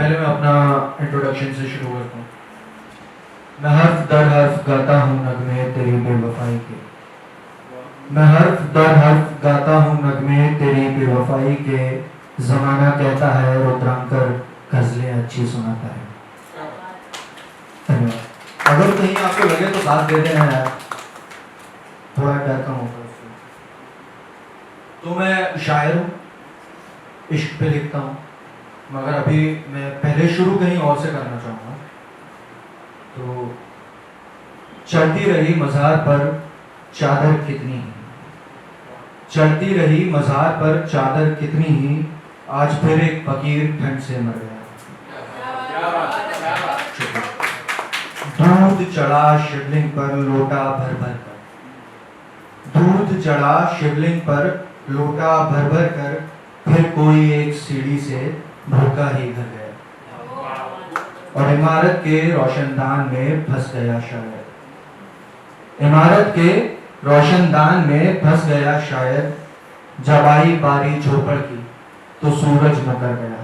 पहले मैं अपना इंट्रोडक्शन से शुरू करता हूँ। मैं हर्फ दर हर्फ गाता हूँ नगमे तेरी बेवफाई के। मैं हर्फ दर हर्फ गाता हूँ नगमे तेरी बेवफाई के। जमाना कहता है रुद्रांकर गजलें अच्छी सुनाता है। धन्यवाद। अगर कहीं आपको लगे तो साथ दे देना यार, थोड़ा डर कम होगा उससे। तो मैं शायर हूँ, इश्क पे लिखता हूँ, मगर अभी मैं पहले शुरू कहीं और से करना चाहूँगा। तो चढ़ती रही मज़ार पर चादर कितनी ही, चढ़ती रही मज़ार पर चादर कितनी ही, आज फिर एक फकीर ठंड से मर गया। दूध चढ़ा शिवलिंग पर लोटा भर भर कर, दूध चढ़ा शिवलिंग पर लोटा भर भर कर, फिर कोई एक सीढ़ी से भूखा ही घर गया और इमारत के रोशनदान में फंस गया शायद। इमारत के रोशनदान में फंस गया शायद। जब आई बारी झोपड़ की तो सूरज मुकर गया।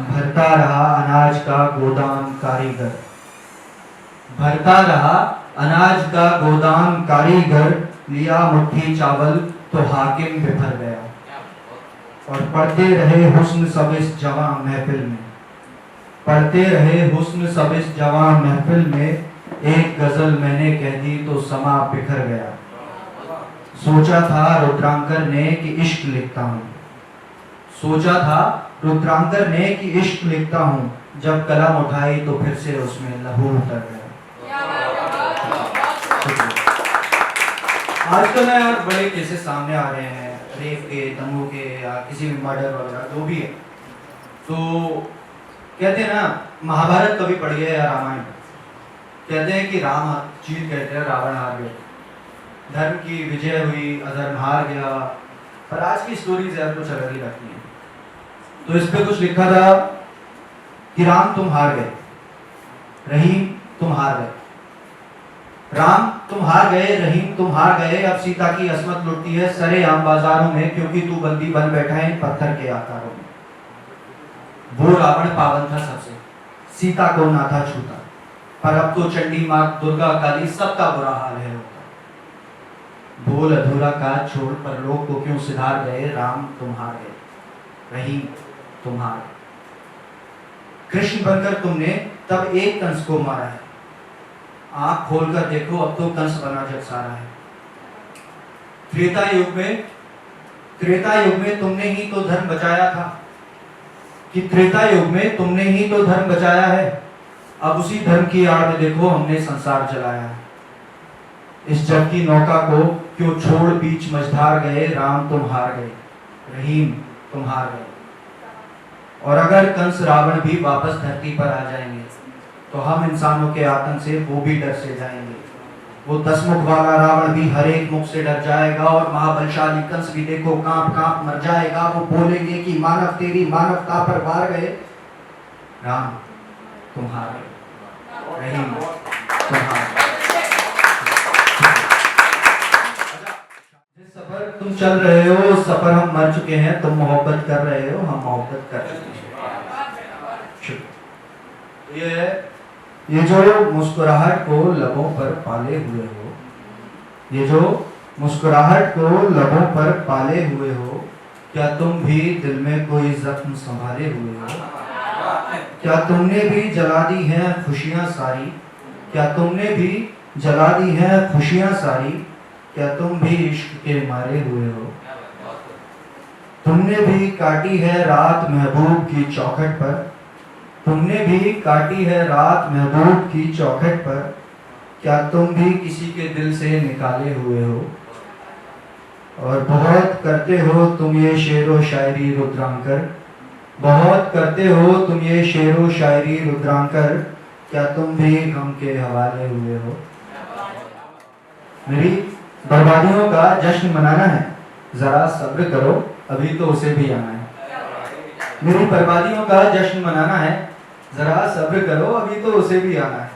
भरता रहा अनाज का गोदाम कारीगर, भरता रहा अनाज का गोदाम कारीगर, लिया मुट्ठी चावल तो हाकिम बिफर गया। और पढ़ते रहे हुस्न सब इस जवां महफिल में, पढ़ते रहे हुस्न सब इस जवां महफिल में, एक गजल मैंने कह दी तो समा बिखर गया। सोचा था रुद्रांकर ने कि इश्क लिखता हूँ, सोचा था रुद्रांकर ने कि इश्क लिखता हूँ, जब कलम उठाई तो फिर से उसमें लहू उतर गया। आजकल यार बड़े केसेस सामने आ रहे हैं, रेप के, दंगों के, या किसी भी मर्डर वगैरह जो भी है। तो कहते हैं ना, महाभारत कभी पढ़ गया या रामायण, कहते हैं कि राम जीत गए थे, रावण हार गया, धर्म की विजय हुई, अधर्म हार गया। पर आज की स्टोरीज यार कुछ अलग ही लगती हैं। तो इस पे कुछ लिखा था कि राम तुम हार गए, रहीम तुम हार गए, राम तुम हार गए, रहीम तुम हार गए। अब सीता की असमत लुटती है सरेआम बाजारों में, क्योंकि तू बंदी बन बैठा है पत्थर के आकारों में। वो रावण पावन था सबसे, सीता को ना था छूता, पर अब तो चंडी माँ दुर्गा काली सबका बुरा हाल है होता। बोल अधूरा काज छोड़ पर लोग को क्यों सिधार गए, राम तुम हार गए, रहीम तुम हार गए। कृष्ण बनकर तुमने तब एक कंस को मारा है, आंख खोलकर देखो अब तो कंस बना जग सारा है। त्रेता युग में तुमने ही तो धर्म बचाया था, कि त्रेता युग में तुमने ही तो धर्म बचाया है। अब उसी धर्म की आड़ में देखो हमने संसार जलाया है। इस जग की नौका को क्यों छोड़ बीच मझधार गए, राम तुम हार गए, रहीम तुम हार गए। और अगर कंस रावण भी वापस धरती पर आ जाएंगे तो हम इंसानों के आतंक से वो भी डर से जाएंगे। वो 10 मुख वाला रावण भी हर एक मुख से डर जाएगा, और महाबलशाली कंस भी देखो कांप कांप मर जाएगा। वो बोलेंगे कि मानव तेरी मानवता पर वार गए, राम तुम हार गए, रहीम तुम हार गए। जिस सफर तुम चल रहे हो उस सफर हम मर चुके हैं, तुम मोहब्बत कर रहे हो हम मोहब्बत कर चुके हैं। ये जो मुस्कुराहट को लबों पर पाले हुए हो, ये जो मुस्कुराहट को लबों पर पाले हुए हो, क्या तुम भी दिल में कोई जख्म संभाले हुए हो? क्या तुमने भी जला दी हैं खुशियां सारी, क्या तुमने भी जला दी हैं खुशियां सारी, क्या तुम भी इश्क के मारे हुए हो? तुमने भी काटी है रात महबूब की चौखट पर, तुमने भी काटी है रात महबूब की चौखट पर, क्या तुम भी किसी के दिल से निकाले हुए हो? और बहुत करते हो तुम ये शेर व शायरी रुद्रांकर, बहुत करते हो तुम ये शेर व शायरी रुद्रांकर, क्या तुम भी गम के हवाले हुए हो? मेरी बर्बादियों का जश्न मनाना है, जरा सब्र करो अभी तो उसे भी आना है। मेरी बर्बादियों का जश्न मनाना है, जरा सब्र करो अभी तो उसे भी आना है।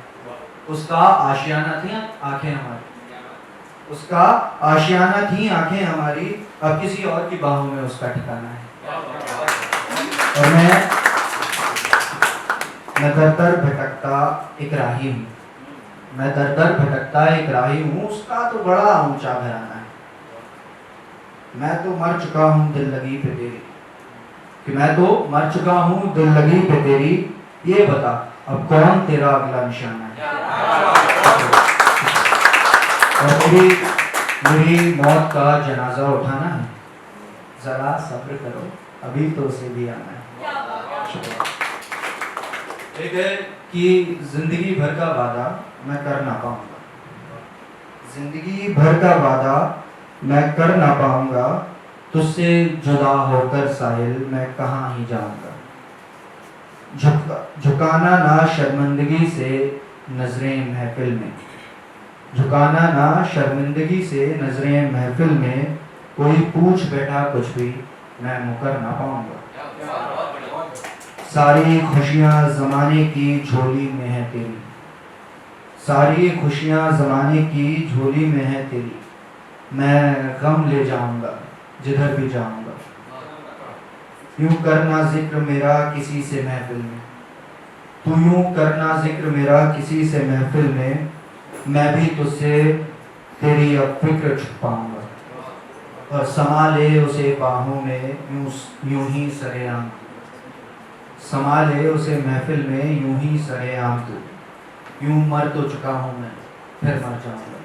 उसका आशियाना थी आंखें हमारी, उसका आशियाना थी आंखें हमारी, अब किसी और की बाहों में उसका ठिकाना है। और मैं मैं दर दर भटकता एक राही हूँ, मैं दर दर भटकता एक राही हूँ, उसका तो बड़ा ऊंचा घराना है। मैं तो मर चुका हूँ दिल लगी पे तेरी, कि मैं तो मर चुका हूँ दिल लगी पे तेरी, ये बता अब कौन तेरा अगला निशाना है। और मेरी मौत का जनाजा उठाना है, जरा सब्र करो अभी तो उसे भी आना है। शुक्रिया। एक है कि जिंदगी भर का वादा मैं कर ना पाऊंगा, जिंदगी भर का वादा मैं कर ना पाऊंगा, तुझसे जुदा होकर साहिल मैं कहाँ ही जाऊंगा। झुकाना ना शर्मिंदगी से नजरें महफिल में, झुकाना ना शर्मिंदगी से नजरें महफिल में, कोई पूछ बैठा कुछ भी मैं मुकर ना पाऊंगा। सारी खुशियाँ ज़माने की झोली में है तेरी, सारी खुशियाँ ज़माने की झोली में है तेरी, मैं गम ले जाऊंगा जिधर भी जाऊंगा। यूं करना जिक्र मेरा किसी से महफिल में, तू यूं करना जिक्र मेरा किसी से महफिल में, मैं भी तुझसे तेरी अब फिक्र छुपाऊंगा, और समा ले उसे बाहों में यूं ही सरेआम, समा ले उसे महफिल में यूं ही सरेआम तू, यूं मर तो चुका हूँ मैं फिर मर जाऊंगा।